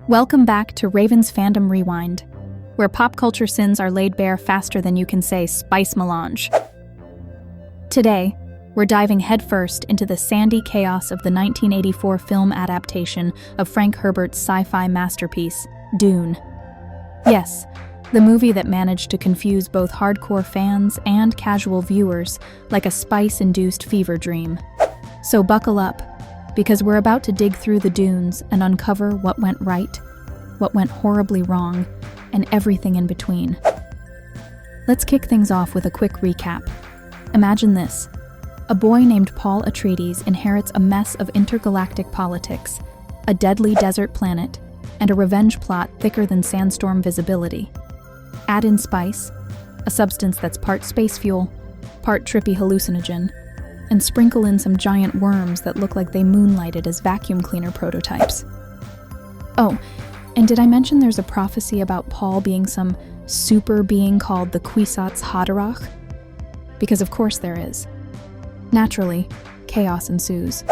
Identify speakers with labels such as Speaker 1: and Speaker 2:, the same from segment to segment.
Speaker 1: Welcome back to Raven's Fandom Rewind, where pop culture sins are laid bare faster than you can say spice melange. Today, we're diving headfirst into the sandy chaos of the 1984 film adaptation of Frank Herbert's sci-fi masterpiece, Dune. Yes, the movie that managed to confuse both hardcore fans and casual viewers like a spice-induced fever dream. So buckle up, because we're about to dig through the dunes and uncover what went right, what went horribly wrong, and everything in between. Let's kick things off with a quick recap. Imagine this. A boy named Paul Atreides inherits a mess of intergalactic politics, a deadly desert planet, and a revenge plot thicker than sandstorm visibility. Add in spice, a substance that's part space fuel, part trippy hallucinogen, and sprinkle in some giant worms that look like they moonlighted as vacuum cleaner prototypes. Oh, and did I mention there's a prophecy about Paul being some super being called the Kwisatz Haderach? Because of course there is. Naturally, chaos ensues.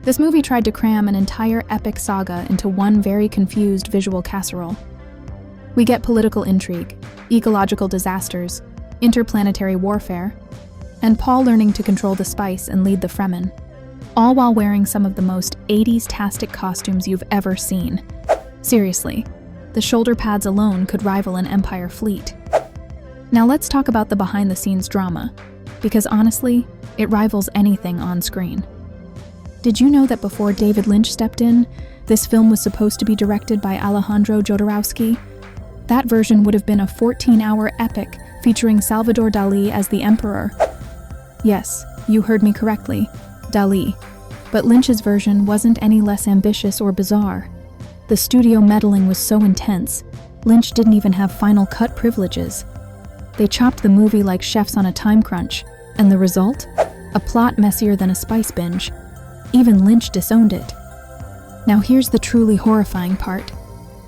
Speaker 1: This movie tried to cram an entire epic saga into one very confused visual casserole. We get political intrigue, ecological disasters, interplanetary warfare, and Paul learning to control the spice and lead the Fremen, all while wearing some of the most 80s-tastic costumes you've ever seen. Seriously, the shoulder pads alone could rival an Empire fleet. Now let's talk about the behind-the-scenes drama, because honestly, it rivals anything on screen. Did you know that before David Lynch stepped in, this film was supposed to be directed by Alejandro Jodorowsky? That version would have been a 14-hour epic featuring Salvador Dali as the Emperor. Yes, you heard me correctly, Dali. But Lynch's version wasn't any less ambitious or bizarre. The studio meddling was so intense, Lynch didn't even have final cut privileges. They chopped the movie like chefs on a time crunch, and the result? A plot messier than a spice binge. Even Lynch disowned it. Now here's the truly horrifying part.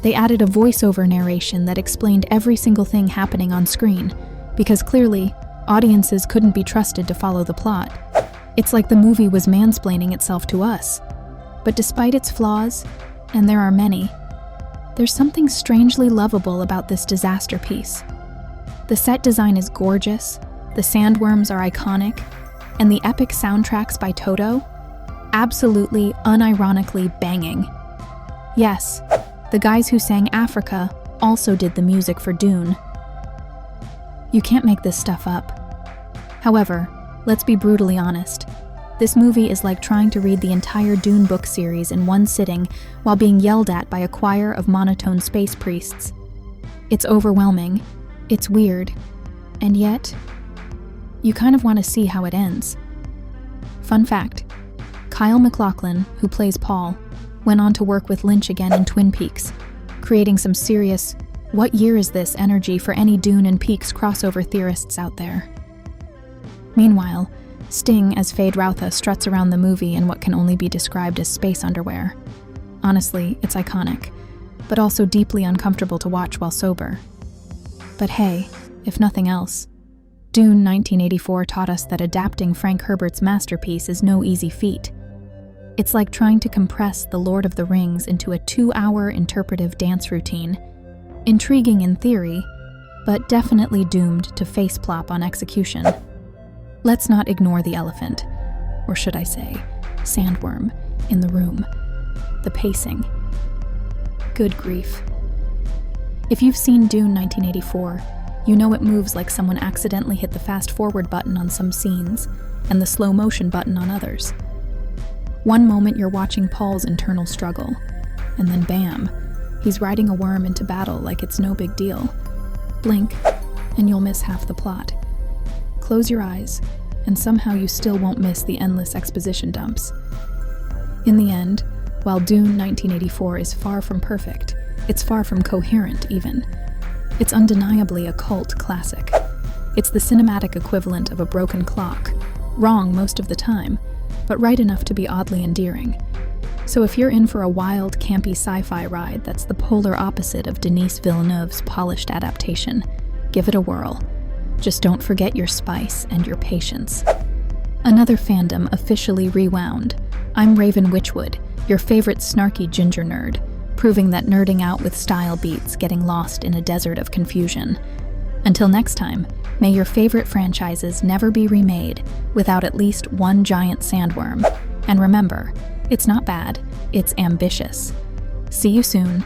Speaker 1: They added a voiceover narration that explained every single thing happening on screen, because clearly, audiences couldn't be trusted to follow the plot. It's like the movie was mansplaining itself to us. But despite its flaws, and there are many, there's something strangely lovable about this disaster piece. The set design is gorgeous, the sandworms are iconic, and the epic soundtracks by Toto? Absolutely, unironically banging. Yes, the guys who sang Africa also did the music for Dune. You can't make this stuff up. However, let's be brutally honest. This movie is like trying to read the entire Dune book series in one sitting while being yelled at by a choir of monotone space priests. It's overwhelming, it's weird, and yet, you kind of want to see how it ends. Fun fact, Kyle MacLachlan, who plays Paul, went on to work with Lynch again in Twin Peaks, creating some serious "what year is this" energy for any Dune and Peaks crossover theorists out there. Meanwhile, Sting as Fade Routha struts around the movie in what can only be described as space underwear. Honestly, it's iconic, but also deeply uncomfortable to watch while sober. But hey, if nothing else, Dune 1984 taught us that adapting Frank Herbert's masterpiece is no easy feat. It's like trying to compress The Lord of the Rings into a 2-hour interpretive dance routine. Intriguing in theory, but definitely doomed to faceplop on execution. Let's not ignore the elephant, or should I say, sandworm, in the room. The pacing. Good grief. If you've seen Dune 1984, you know it moves like someone accidentally hit the fast-forward button on some scenes, and the slow-motion button on others. One moment you're watching Paul's internal struggle, and then bam, he's riding a worm into battle like it's no big deal. Blink, and you'll miss half the plot. Close your eyes, and somehow you still won't miss the endless exposition dumps. In the end, while Dune 1984 is far from perfect, it's far from coherent even. It's undeniably a cult classic. It's the cinematic equivalent of a broken clock, wrong most of the time, but right enough to be oddly endearing. So if you're in for a wild, campy sci-fi ride that's the polar opposite of Denis Villeneuve's polished adaptation, give it a whirl. Just don't forget your spice and your patience. Another fandom officially rewound. I'm Raven Witchwood, your favorite snarky ginger nerd, proving that nerding out with style beats getting lost in a desert of confusion. Until next time, may your favorite franchises never be remade without at least one giant sandworm. And remember, it's not bad, it's ambitious. See you soon.